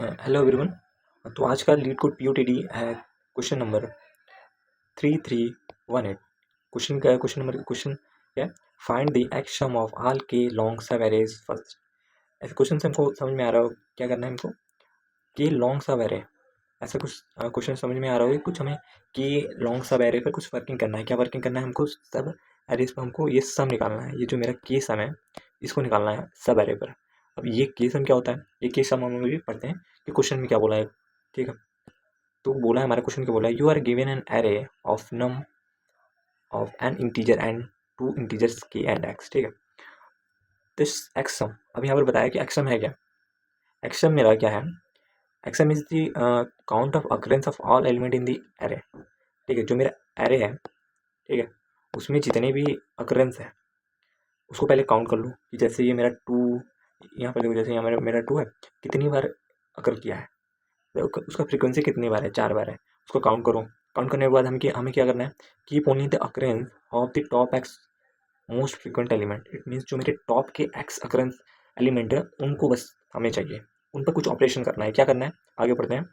Hello everyone. तो आज का लीड कोड पीओटीडी है क्वेश्चन नंबर 3318। क्वेश्चन क्या है? Find the x sum of all k long sub arrays first. ऐसे क्वेश्चन से हमको समझ में आ रहा हो क्या करना है हमको? के लॉन्ग सब एरे, ऐसा कुछ क्वेश्चन समझ में आ रहा हो कुछ हमें के लॉन्ग सब एरे पर कुछ वर्किंग करना है। क्या वर्किंग करना है हमको? सब एरेज पर हमको ये सम निकालना है। ये जो मेरा के सम है इसको निकालना है सब एरे पर। अब ये के सम क्या होता है? ये के सम हम भी पढ़ते हैं कि क्वेश्चन में क्या बोला है। ठीक है, तो बोला है हमारे क्वेश्चन क्या बोला है? You are given an array of num of n integer and two integers k and x. ठीक है, दिस एक्स सम। अब यहाँ पर बताया कि एक्स सम है क्या? एक्स सम मेरा क्या है? X some is the count of occurrence of all element in the array. ठीक है, जो मेरा एरे है, ठीक है, उसमें जितने भी अकरेंस है उसको पहले काउंट कर लूँ कि जैसे ये मेरा टू, यहाँ पर देखो जैसे यहाँ मेरा टू है, कितनी बार अकर किया है, उसका फ्रीक्वेंसी कितनी बार है? 4 बार है। उसको काउंट करो। काउंट करने के बाद हमें क्या करना है? Keep only the occurrence of the top x most frequent element. It means जो मेरे टॉप के एक्स अकरेंस एलिमेंट है उनको बस हमें चाहिए, उन पर कुछ ऑपरेशन करना है। क्या करना है आगे पढ़ते हैं।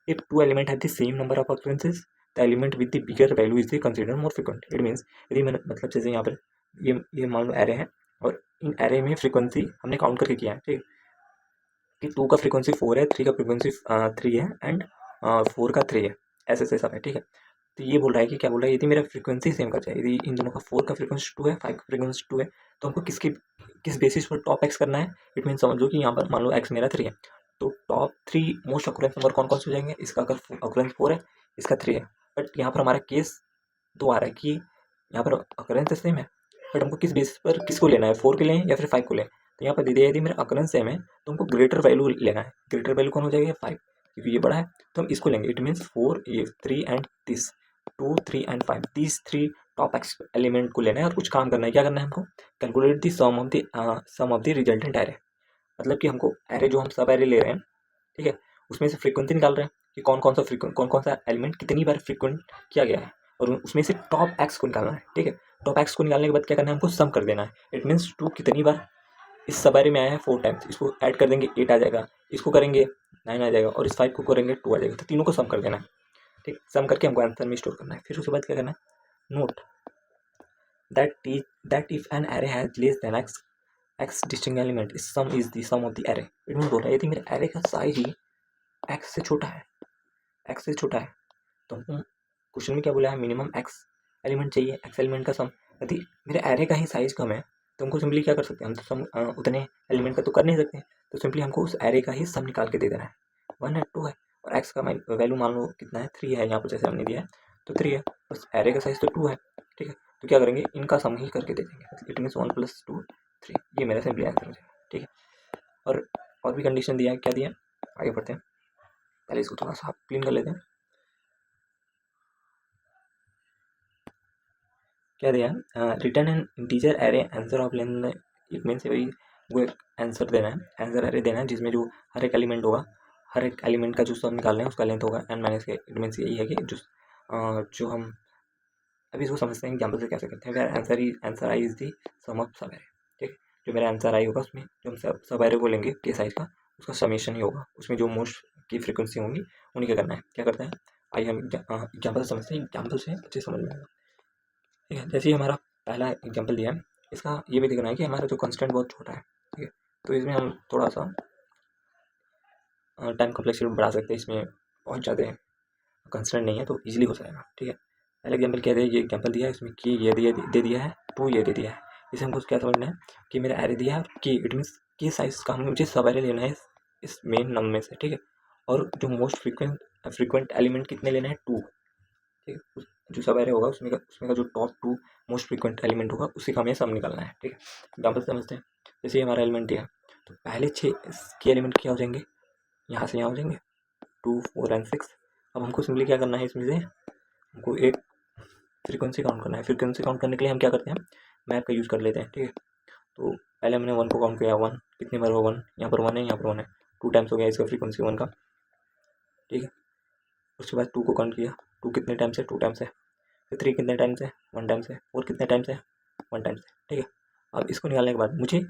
If two element have the same number of occurrences the element with the bigger value is the consider more frequent. It means यदि मैंने मतलब जैसे यहाँ पर ये मान लो एरे है और इन एरे में फ्रीक्वेंसी हमने काउंट करके किया है। ठीक है, कि 2 का फ्रीक्वेंसी 4 है, 3 का फ्रीक्वेंसी 3 है एंड 4 का 3 है, ऐसे सब है। ठीक है, तो ये बोल रहा है कि क्या बोल रहा है? यदि मेरा फ्रीक्वेंसी सेम कर जाए, यदि इन दोनों का 4 का फ्रीक्वेंसी 2 है, 5 का फ्रीक्वेंसी 2 है, तो हमको किस बेसिस पर टॉप एक्स करना है? इट मीन समझो कि यहाँ पर मान लो एक्स मेरा 3 है, तो टॉप 3 मोस्ट अकुरेंस नंबर कौन कौन से हो जाएंगे? इसका अगर अकुरेंस 4 है, इसका 3 है, बट यहाँ पर हमारा केस 2 आ रहा है कि यहाँ पर अकरेंस सेम है, बट हमको किस बेसिस पर किसको लेना है? 4 के लें या फिर 5 को लें? तो यहाँ पर दे दिया यदि मेरा अकरेंस सेम है तो हमको ग्रेटर वैल्यू लेना है। ग्रेटर वैल्यू कौन हो जाएगा? 5, क्योंकि ये बड़ा है तो हम इसको लेंगे। इट मीन्स 4, ये 3 and this 2, 3 and 5, these 3 top x element को लेना है और कुछ काम करना है। क्या करना है हमको? Calculate the sum of the resultant array. मतलब कि हमको एरे जो हम सब एरे ले रहे हैं, ठीक है, उसमें से फ्रीक्वेंसी निकाल रहे हैं कि कौन कौन सा एलिमेंट कितनी बार फ्रीक्वेंट किया गया है और उसमें से टॉप एक्स को निकालना है। ठीक है, टॉप एक्स को निकालने के बाद क्या करना है? हमको सम कर देना है। इट मीन्स 2 कितनी बार इस सब एरे में आया है? 4 टाइम्स। इसको ऐड कर देंगे 8 आ जाएगा, इसको करेंगे 9 आ जाएगा और इस 5 को करेंगे 2 आ जाएगा। तो तीनों को सम कर देना है। ठीक, सम करके हमको आंसर में स्टोर करना है। फिर उसके बाद क्या करना है? Note that if an array has less than X distinct element is sum is the sum of the array. It mean बोल रहा है यदि मेरे एरे का साइज ही एक्स से छोटा है, एक्स से छोटा है, तो हमको क्वेश्चन में क्या बोला है? मिनिमम एक्स एलिमेंट चाहिए, एक्स एलिमेंट का सम। यदि मेरे एरे का ही साइज कम है तो हमको सिंपली क्या कर सकते हैं? हम तो सम उतने एलिमेंट का तो कर नहीं सकते, तो सिंपली हमको उस एरे का ही सम निकाल के दे देना है। 1 है, 2 है और एक्स का वैल्यू मान लो कितना है? 3 है। यहाँ पर जैसे हमने दिया है तो 3 है, बस एरे का साइज तो 2 है। ठीक है, तो क्या करेंगे? इनका सम ही करके दे देंगे। It means 1 + 2 3। ये मेरा सिंपली आंसर हो जाएगा। ठीक है, और भी कंडीशन दिया है। क्या दिया है? आगे बढ़ते हैं। पहले इसको थोड़ा सा क्लीन कर लेते हैं। क्या दिया है? Return N integer array answer of length. It means वही वो आंसर देना है, आंसर एरे देना है जिसमें जो हर एक एलिमेंट होगा, हर एक एलिमेंट का जो सम निकालना है उसका लेंथ होगा n माइनस के। इट मीन्स यही है कि जो हम अभी इसको समझते हैं एग्जाम्पल से कैसे करते हैं। Where answer i is the sum of sub array. ठीक है, जो मेरा आंसर आई होगा उसमें जो हम सब एरे को लेंगे के साइज का, उसका समेशन ही होगा, उसमें जो मोस्ट की फ्रिक्वेंसी होंगी उन्हीं का करना है। क्या करते हैं? आइए हम एग्जाम्पल समझते हैं, एग्जाम्पल से अच्छे समझ में आएगा। ठीक है, जैसे ही हमारा पहला एग्जाम्पल दिया है, इसका ये भी देखना है कि हमारा जो कंस्टेंट बहुत छोटा है। ठीक है, तो इसमें हम थोड़ा सा टाइम कॉम्प्लेक्सिटी बढ़ा सकते हैं। इसमें बहुत ज़्यादा कंस्टेंट नहीं है तो इजीली हो जाएगा। ठीक है, पहले एग्जाम्पल क्या दिया? ये एग्जाम्पल दिया है, इसमें की ये दे दिया है, 2 ये दे दिया है। इसे हमको क्या समझना है कि मेरा एरे दिया है की, इट मीन्स की साइज का मुझे सब एरे लेना है इस मेन नम में से। ठीक है, और जो मोस्ट फ्रीक्वेंट एलिमेंट कितने लेना है? 2। ठीक है, जो सब एरे होगा उसमें का जो टॉप 2 मोस्ट फ्रीक्वेंट एलिमेंट होगा उसी का हमें सम निकालना है। ठीक है, एग्जाम्पल समझते हैं। जैसे हमारा एलिमेंट दिया तो पहले 6 के एलिमेंट क्या हो जाएंगे? यहाँ से यहाँ हो जाएंगे 2, 4 एंड 6। अब हमको सिंपली क्या करना है? इसमें से हमको एक फ्रीक्वेंसी काउंट करना है। फ्रीक्वेंसी काउंट करने के लिए हम क्या करते हैं? मैप का यूज़ कर लेते हैं। ठीक है, तो पहले हमने 1 को काउंट किया। 1 कितनी बार हुआ? 1, यहाँ पर 1 है, यहाँ पर 1 है, 2 टाइम्स हो गया इसका फ्रीक्वेंसी 1 का। ठीक है, उसके बाद 2 को काउंट किया, 2 कितने टाइम्स है? 2 टाइम्स है। फिर 3 कितने टाइम्स है? 1 टाइम्स है। 4 कितने टाइम्स है? 1 टाइम्स है। ठीक है, अब इसको निकालने के बाद मुझे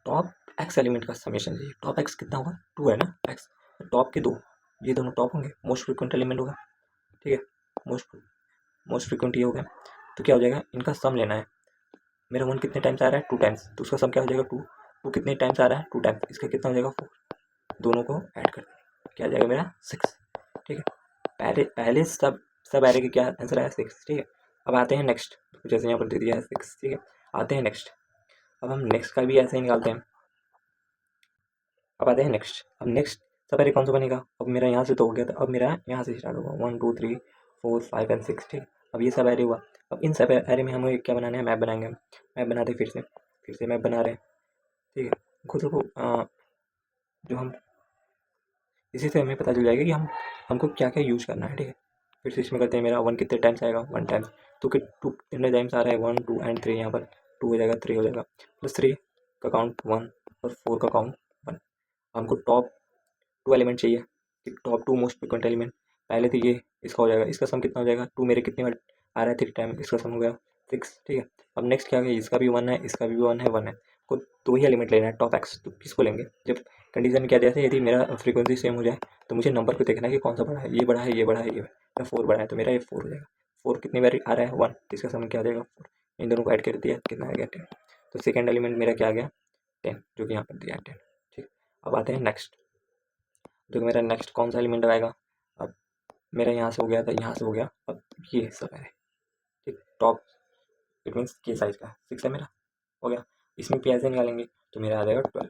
टॉप एक्स एलिमेंट का समेशन चाहिए। टॉप एक्स कितना होगा, 2 है ना एक्स, टॉप के 2, ये दोनों टॉप होंगे, मोस्ट फ्रिक्वेंट एलिमेंट होगा, ठीक है। मोस्ट मोस्ट फ्रिक्वेंट ये हो गया, तो क्या हो जाएगा, इनका सम लेना है। मेरा 1 कितने टाइम्स आ रहा है, 2 टाइम्स, तो उसका सम क्या हो जाएगा 2, 2 कितने टाइम्स आ रहा है, 2 टाइम्स, इसका कितना हो जाएगा 4, दोनों को ऐड कर देंगे, क्या आ जाएगा मेरा 6, ठीक है। पहले पहले सब एरे के क्या आंसर आया 6, ठीक है। अब आते हैं नेक्स्ट, जैसे यहाँ पर दे दिया है 6, ठीक है। आते हैं नेक्स्ट, अब हम नेक्स्ट का भी ऐसे ही निकालते हैं। अब आते हैं नेक्स्ट, अब नेक्स्ट सब एरे कौन सा बनेगा, अब मेरा यहाँ से तो हो गया था, अब मेरा यहाँ से स्टार्ट होगा 1 2 3 4 5 एंड 6, ठीक है। अब ये सब एरे हुआ, अब इन सब एरे में हमें क्या बनाना है, मैप बनाएंगे हम, मैप बनाते हैं, फिर से मैप बना रहे हैं, ठीक है। खुद को जो हम इसी से हमें पता चल जाएगा कि हमको क्या क्या यूज़ करना है, ठीक है। फिर से इसमें करते हैं, मेरा 1 कितने टाइम्स आएगा, 1 टाइम्स, तो कि 2 कितने टाइम्स आ रहा है, 1 2 एंड 3, यहाँ पर 2 हो जाएगा, 3 हो जाएगा, प्लस 3 का काउंट 1 और 4 का काउंट 1। हमको टॉप 2 एलिमेंट चाहिए, कि टॉप 2 मोस्ट फ्रिक्वेंट एलिमेंट, पहले तो ये इसका हो जाएगा, इसका सम कितना हो जाएगा, 2 मेरे कितने बार आ रहा है 3 टाइम, इसका सम हो गया 6, ठीक है। अब नेक्स्ट क्या है, इसका भी 1 है, इसका भी 1 है, 1 है, को 2 ही एलिमेंट लेना है टॉप एक्स, तो किसको लेंगे, जब कंडीशन क्या दिया था, यदि मेरा फ्रीक्वेंसी सेम हो जाए तो मुझे नंबर को देखना है कि कौन सा बड़ा है, ये बड़ा है, ये बड़ा है, ये मेरा 4 बड़ा है, तो मेरा ये 4 हो जाएगा, 4 कितनी बार आ रहा है 1, तो इसका सम क्या आ जाएगा 4, इन दोनों को ऐड कर दिया, कितना आ गया 10, तो सेकेंड एलिमेंट मेरा क्या आ गया 10, जो कि यहाँ पर दिया है 10, ठीक। अब आते हैं नेक्स्ट, जो कि मेरा नेक्स्ट कौन सा एलिमेंट आएगा, अब मेरा यहाँ से हो गया था, यहाँ से हो गया, अब ये सब है, ठीक। टॉप इट मीन्स के साइज का 6 है मेरा, हो गया। इसमें भी ऐसे निकालेंगे तो मेरा आ जाएगा 12,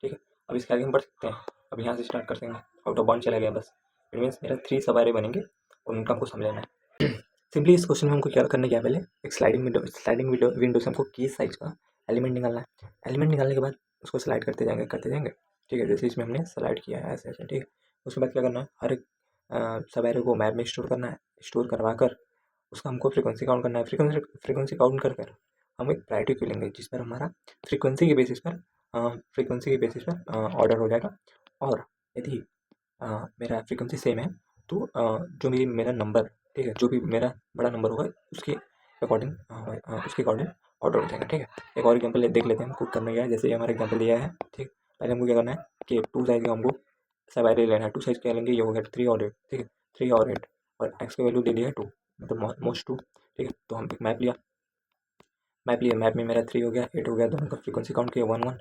ठीक है। अब इसके आगे हम बढ़ सकते हैं, अब यहाँ से स्टार्ट कर देंगे, आउट ऑफ बाउंड चला गया बस, इट मीन्स मेरा 3 सवारे बनेंगे और उनका हमको समझना है। सिंपली इस क्वेश्चन में हमको क्या करना है, पहले एक स्लाइडिंग विंडो से हमको की साइज का एलिमेंट निकालना है। एलिमेंट निकालने के बाद उसको स्लाइड करते जाएंगे, ठीक है। जैसे इसमें हमने स्लाइड किया है ऐसे ऐसे, ठीक है। उसके बाद क्या करना है, हर एक सब एरे को मैप में स्टोर करना है, स्टोर करवा कर उसका हमको फ्रीक्वेंसी काउंट करना है। फ्रीक्वेंसी काउंट कर कर हम एक प्रायोरिटी क्यू लेंगे, जिस पर हमारा फ्रीक्वेंसी के बेसिस पर ऑर्डर हो जाएगा। और यदि मेरा फ्रीक्वेंसी सेम है तो जो भी मेरा नंबर, ठीक है, जो भी मेरा बड़ा नंबर होगा उसके अकॉर्डिंग ऑर्डर हो जाएगा, ठीक है। एक और एग्जांपल देख लेते हैं हमको करना क्या है, जैसे ये हमारा एग्जांपल दिया है, ठीक। पहले हमको क्या करना है कि 2 साइज का हमको सब एरे लेना है, 2 साइज क्या लेंगे, ये हो गया 3 और 8, ठीक है, 3 और 8, और एक्स की वैल्यू दे दिया है 2, मतलब मोस्ट 2, ठीक है। तो हम एक मैप में मेरा 3 हो गया, 8 हो गया, दोनों का फ्रीक्वेंसी काउंट किया 1 1।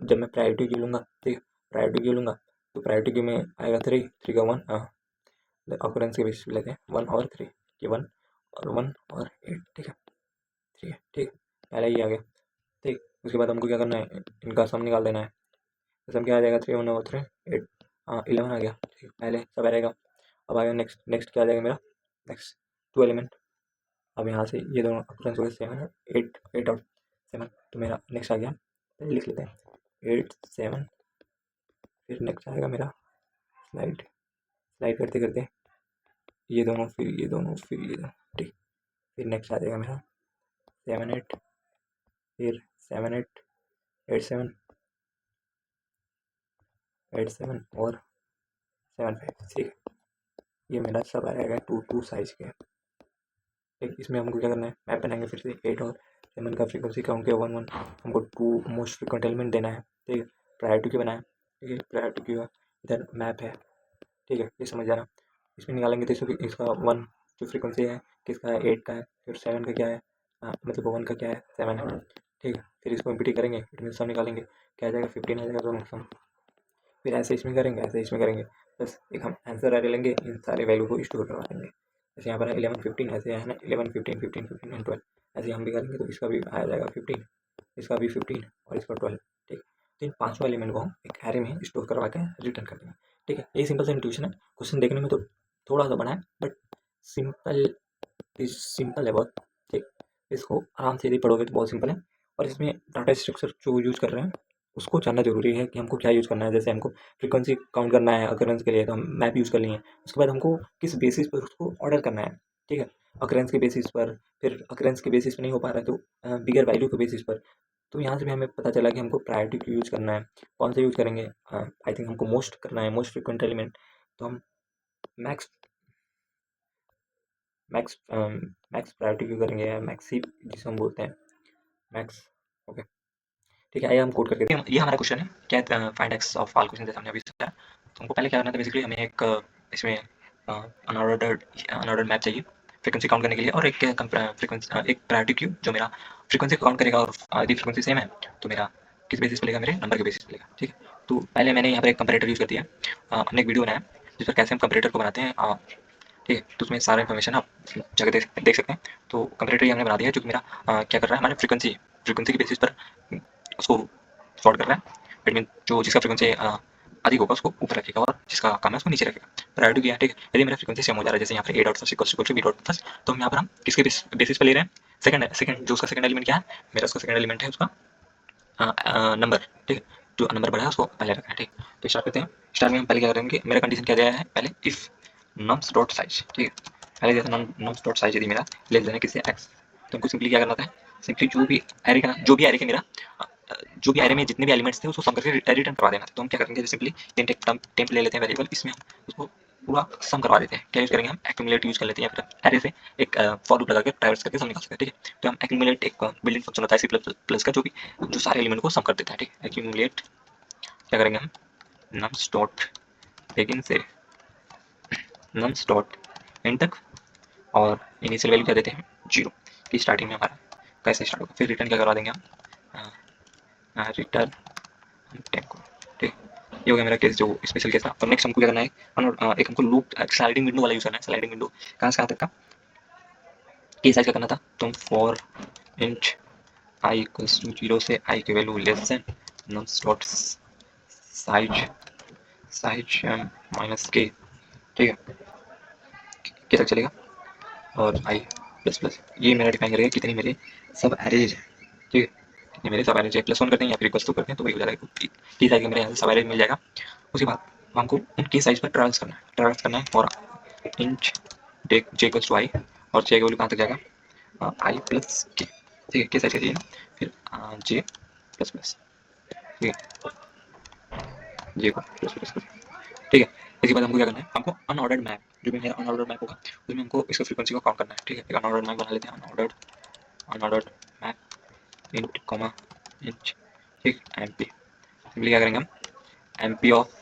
जब मैं प्रायोरिटी क्यू लूँगा, ठीक है, प्रायोरिटी क्यू लूँगा तो प्रायोरिटी क्यू में आएगा 3 का 1, ऑकरेंस के बेसिस पे लेते हैं 1 और 3, ये 1 और 8, ठीक है, ठीक है, पहले ही आ गया, ठीक। उसके बाद हमको क्या करना है, इनका सम निकाल देना है, तो सम क्या आ जाएगा 3 1 और 3 8, 11 आ गया, ठीक है, पहले सब रहेगा। अब आ गया नेक्स्ट, क्या आ जाएगा मेरा नेक्स्ट 2 एलिमेंट, अब यहाँ से ये दोनों ऑकरेंस हो गए 7 8 8 और 7, तो मेरा नेक्स्ट आ गया, पहले लिख लेते हैं 8 7, फिर नेक्स्ट आएगा मेरा स्लाइड स्लाइड करते करते ये दोनों, फिर ये दोनों, फिर ये दोनों, ठीक। फिर नेक्स्ट आ जाएगा मेरा 7 8, फिर 7 8 8 7 8 7 और 7 5, ठीक है। ये मेरा सब आ जाएगा 2 2 साइज के, ठीक। इसमें हमको क्या करना है, मैप बनाएंगे फिर से 8 और 7 का फ्रीक्वेंसी काउंट किया 1 1, हमको 2 मोस्ट फ्रीक्वेंट एलिमेंट देना है, ठीक है। प्रायोरिटी क्यू बनाया, ठीक है, प्रायोरिटी क्यू इधर मैप है, ठीक है, ये समझ जाना। इसमें निकालेंगे तो इसका 1 जो फ्रीक्वेंसी है किसका है, 8 का है, फिर 7 का क्या है, मतलब 1 का क्या है, 7 है, ठीक है। फिर इसको एम्प्टी करेंगे, इट मीन सम निकालेंगे, क्या आ जाएगा 15 आ जाएगा दोनों सम। फिर ऐसे इसमें करेंगे, ऐसे इसमें करेंगे, बस एक हम आंसर अरे लेंगे, इन सारे वैल्यू को स्टोर करवा देंगे। जैसे यहाँ पर है 11 15, ऐसे है ना 11 15 15 15 एंड 12, ऐसे हम भी करेंगे तो इसका भी आ जाएगा 15, इसका भी 15 और इसका 12, ठीक। तो इन पाँचों एलिमेंट को हम एक एरे में स्टोर करवा के रिटर्न कर देंगे, ठीक है। ये सिंपल सा इंट्यूशन है, क्वेश्चन देखने में तो थोड़ा सा बड़ा है बट सिंपल सिंपल है बहुत, ठीक। इसको आराम से यदि पढ़ोगे तो बहुत सिंपल है। और इसमें डाटा स्ट्रक्चर जो यूज़ कर रहे हैं उसको जानना जरूरी है कि हमको क्या यूज़ करना है। जैसे हमको फ्रीक्वेंसी काउंट करना है अकरेंस के लिए तो हम मैप यूज़ कर लिए, उसके बाद हमको किस बेसिस पर उसको ऑर्डर करना है, ठीक है। अकरेंस के बेसिस पर, फिर अकरेंस के बेसिस पर नहीं हो पा रहा है तो बिगर वैल्यू के बेसिस पर। तो यहाँ से भी हमें पता चला कि हमको प्रायोरिटी क्यों यूज़ करना है, कौन सा यूज़ करेंगे, आई थिंक हमको मोस्ट करना है, मोस्ट फ्रिक्वेंट एलिमेंट। तो हम मैक्स मैक्स मैक्स प्रायोरिटी क्यों करेंगे, या मैक्सी जिसे हम बोलते हैं मैक्स, ओके। ठीक है, आइए हम कोड करके ये हमारा क्वेश्चन है, क्या find x of all question जैसे हमने अभी सोचा। तो हमको पहले क्या करना था, बेसिकली हमें एक इसमें अनऑर्डर्ड मैप चाहिए फ्रीक्वेंसी काउंट करने के लिए, और एक फ्रीक्वेंसी एक प्रायोरिटी क्यू जो मेरा फ्रीक्वेंसी काउंट करेगा, और यदि फ्रीक्वेंसी सेम है तो मेरा किस बेसिस पे लेगा, मेरे नंबर के बेसिस पे लेगा। ठीक है, तो पहले मैंने यहाँ पर एक कंपैरेटर यूज़ कर दिया। हमने एक वीडियो बनाया जिस पर कैसे हम कंपैरेटर को बनाते हैं। ठीक है, तो उसमें सारा इन्फॉर्मेशन आप जगह देख सकते हैं। तो कंपैरेटर हमने बना दिया है, जो कि मेरा क्या कर रहा है, हमारे फ्रीक्वेंसी के बेसिस पर उसको सॉर्ट कर रहा है। इट मीन जो जिसका फ्रीक्वेंसी अधिक होगा उसको ऊपर रखेगा, और जिसका कम है उसको नीचे रखेगा। प्रायोरिटी किया, ठीक है। यदि मेरा फ्रीक्वेंसी सेम हो जा रहा है, जैसे यहाँ पर a dot first equals to b dot first, तो हम यहाँ पर हम किसके बेसिस पे ले रहे हैं, सेकंड जो उसका सेकंड एलिमेंट क्या है, मेरा उसका सेकंड एलिमेंट है उसका नंबर। ठीक है, जो नंबर बढ़ा है उसको पहले रखना है। ठीक, तो स्टार्ट करते हैं। स्टार्ट में हम पहले क्या करेंगे, मेरा कंडीशन क्या दिया है, पहले इफ नम्स डॉट साइज। ठीक है, पहले जैसे नम्स डॉट साइज यदि मेरा लेस देन है किससे, एक्स, तो हमको सिंपली क्या करना था, सिंपली जो भी एरे के मेरा जो भी एरे में जितने भी एलिमेंट्स थे उसको सम करके रिटर्न करवा देना था। तो हम क्या करेंगे, सिंपली टेम्प ले लेते हैं वेरिएबल, इसमें हम उसको पूरा सम करवा देते हैं। क्या यूज करेंगे, हम एक्यूमुलेट यूज कर लेते हैं, या फिर एरे से एक फॉर लूप लगा के ट्रावर्स करके सम निकाल सकते हैं। ठीक है, तो हम एक्यूमुलेट एक बिल्डिंग फंक्शन होता है सी प्लस प्लस का, जो सारे एलिमेंट को सम कर देता है। ठीक है, एक्यूमुलेट क्या करेंगे हम, नम्स डॉट बिगिन से नम्स डॉट एंड तक, और इनिशियल वैल्यू क्या देते हैं, 0 की स्टार्टिंग में हमारा कैसे स्टार्ट होगा, फिर रिटर्न क्या करवा देंगे हम, रिटर्न टेम्प को। ठीक, ये हो गया मेरा केस, जो स्पेशल केस था। और नेक्स्ट हमको क्या करना है, एक हमको लूप स्लाइडिंग विंडो वाला यूज करना है। स्लाइडिंग विंडो कहाँ से कहाँ तक का, की साइज का करना था, तो हम for int i equals to 0 से आई की value less than nums dot size minus k. ठीक है, के तक चलेगा, और आई प्लस प्लस ये मेरा डिफाइन करेगा कितनी मेरे सब एरेज है। ठीक है, कितने मेरे सब एरेज है, +1 करते हैं या फिर इक्वल्स टू करते हैं, तो वही हो जाएगा। की साइज का मेरे यहाँ से सब एरेज मिल जाएगा। उसके बाद हमको उनकी साइज पर ट्रांस करना है, और इंच जे इक्वल्स टू आई, और जे का वैल्यू कहाँ तक जाएगा, आई प्लस के। ठीक है, के साइज का चाहिए, फिर जे प्लस प्लस। ठीक है, जे को प्लस प्लस कर। ठीक है, इसके बाद हमको क्या करना है, हमको अनऑर्डर्ड मैप, जो भी मेरा अनऑर्डर्ड मैप होगा उसमें हमको इसका फ्रीक्वेंसी को काउंट करना है। ठीक है, एक अनऑर्डर्ड मैप बना लेते हैं, unordered map int comma inch. ठीक, एमपी, सिंपली क्या करेंगे हम, एमपी ऑफ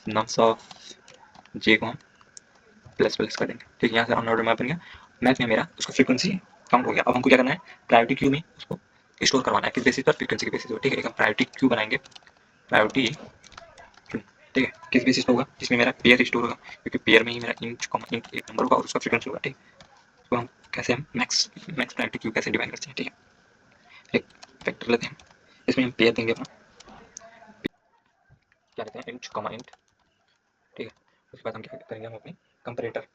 नम्स ऑफ जे को हम प्लस प्लस कर देंगे। ठीक है, यहाँ से अनऑर्डर्ड मैप बन गया। मैप में मेरा उसका फ्रीक्वेंसी काउंट हो गया। अब हमको क्या करना है, प्रायोरिटी क्यू में उसको स्टोर करवाना है, किस बेसिस पर, फ्रीक्वेंसी के बेसिस पर। ठीक है, एक हम प्रायोरिटी क्यू बनाएंगे, प्रायोरिटी क्यू। ठीक है, किस बेसिस पर होगा, जिसमें मेरा पेयर स्टोर होगा, क्योंकि पेयर में ही मेरा इंच कॉमा इंच एक नंबर होगा और उसका फ्रीक्वेंसी होगा। ठीक, तो हम कैसे हम मैक्स प्रायोरिटी क्यू कैसे डिफाइन करते हैं। ठीक है, एक वेक्टर लेते हैं, इसमें हम पेयर देंगे अपना, क्या लेते हैं, इंच कॉमा इंट। ठीक है, उसके बाद हम क्या करेंगे, हम अपनी कंपैरेटर,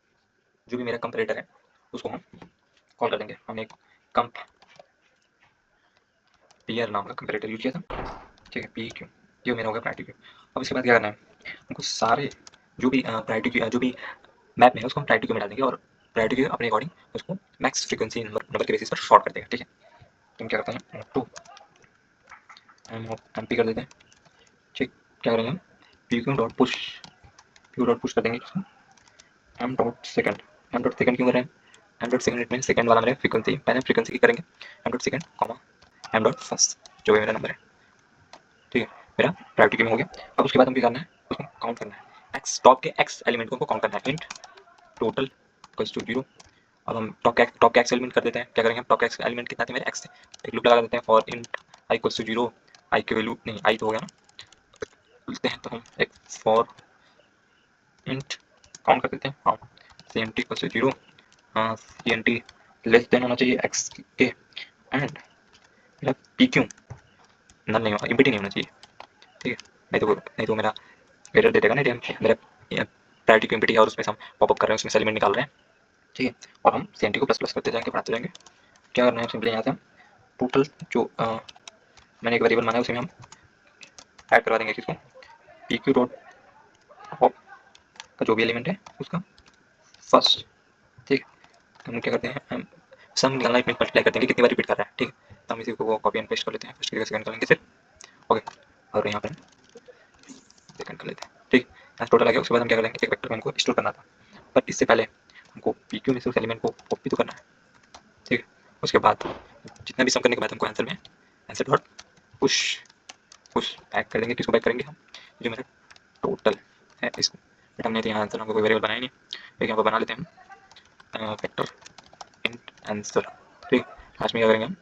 जो भी मेरा कंपैरेटर है उसको हम कॉल कर देंगे। हमने एक कंप पेयर नाम का कंपैरेटर यूज किया था। ठीक है, पी क्यू, ये मेरा हो गया प्रायोरिटी क्यू। अब इसके बाद क्या करना है, हमको सारे जो भी प्रायोरिटी क्यू जो भी मैप में है उसको हम प्रायोरिटी क्यू में डाल देंगे, और प्रायोरिटी क्यू अपने अकॉर्डिंग उसको मैक्स फ्रीक्वेंसी नंबर के बेसिस पर शॉर्ट कर देगा। ठीक है, तो हम क्या करते हैं, टू एम पी कर देते हैं। ठीक, क्या करेंगे हम, p q dot push, p dot push कर देंगे किसको, m dot second. M dot second क्यों कर रहे हैं, m dot second it mean second वाला मेरा फ्रीक्वेंसी, पहले फ्रीक्वेंसी की करेंगे, m dot second comma m dot first, जो भी मेरा नंबर है। ठीक है, मेरा प्रायोरिटी में हो गया। अब उसके बाद हम क्या करना है, उसको काउंट करना है, एक्स टॉप के एक्स एलिमेंट को काउंट करना है, इंट टोटल इक्वल्स टू 0। अब हम टॉप के एक्स एलिमेंट कर देते हैं। क्या करेंगे, हम टॉप के एक्स एलिमेंट कितना थे मेरे, एक्स थे, एक लूप लगा देते हैं, for int i equals to 0, i की वैल्यू नहीं, आई तो हो गया ना, बोलते हैं, तो हम एक फॉर इंट काउंट कर देते हैं, हाँ, c n t equals to 0, हाँ, c n t less than होना चाहिए एक्स के, एंड मेरा पी क्यू नल नहीं होगा, इम्पिटी नहीं होना चाहिए। ठीक है, नहीं तो मेरा एरर दे देगा ना, मेरा प्रायोरिटी क्यू इम्पिटी है और उसमें से हम पॉपअप कर रहे हैं, उसमें से एलिमेंट निकाल रहे हैं। ठीक है, और हम सी एन टी को प्लस प्लस करते जाएंगे, बढ़ाते जाएंगे। क्या करना है, सिंपली यहाँ से हम टोटल जो मैंने एक वेरिएबल माना है उसे हम ऐड करवा देंगे, किसको, पी क्यू डॉट पॉप का जो भी एलिमेंट है उसका फर्स्ट। ठीक है, तो हम क्या करते हैं, हम सम निकालना में मल्टीप्लाई करते हैं, कितनी बार रिपीट कर रहा है। ठीक है, तो हम इसी को कॉपी एंड पेस्ट कर लेते हैं, फर्स्ट की जगह सेकंड करेंगे फिर, ओके, और यहाँ पर सेकंड कर लेते हैं। ठीक, यहाँ टोटल आ गया। उसके बाद हम क्या करेंगे, एक वेक्टर में हमको स्टोर करना था, पर इससे पहले हमको पी क्यू में से उस एलिमेंट को कॉपी तो करना है। ठीक है, उसके बाद जितना भी सम करने के बाद हमको आंसर में आंसर डॉट पुश कुछ बैक कर देंगे, किसको बैक करेंगे हम, जो मेरा टोटल है इसको, बट हमने तो यहाँ आंसर हमको कोई वेरिएबल बनाया नहीं, लेकिन यहाँ पर बना लेते हैं हम फैक्टर इंट आंसर। ठीक, लास्ट में क्या करेंगे हम,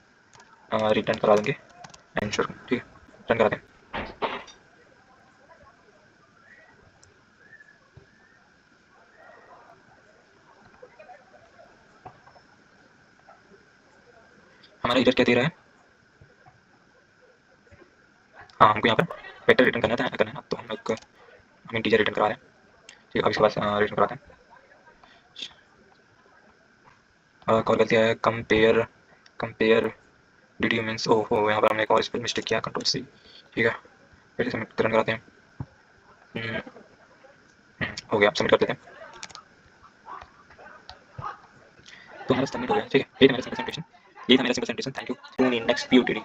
रिटर्न करा देंगे आंसर। ठीक है, रिटर्न करा दें। हमारा इधर क्या दे रहा है, हाँ हमको यहाँ पर वेक्टर रिटर्न करना है ना, तो हम इंटीजर रिटर्न करा रहे हैं। ठीक है, अब इसके बाद रिटर्न कराते हैं। कॉल करते हैं कंपेयर, कंपेयर डी मीन्स, ओहो यहाँ पर हमने एक और स्पेल मिस्टेक किया, कंट्रोल सी। ठीक है, फिर से सबमिट कराते हैं। हो गया, सबमिट कर देते हैं। तो हमारा सबमिट हो गया। ठीक है, ये था मेरा प्रेजेंटेशन, ये था मेरा presentation. Thank you, tune in next POTD।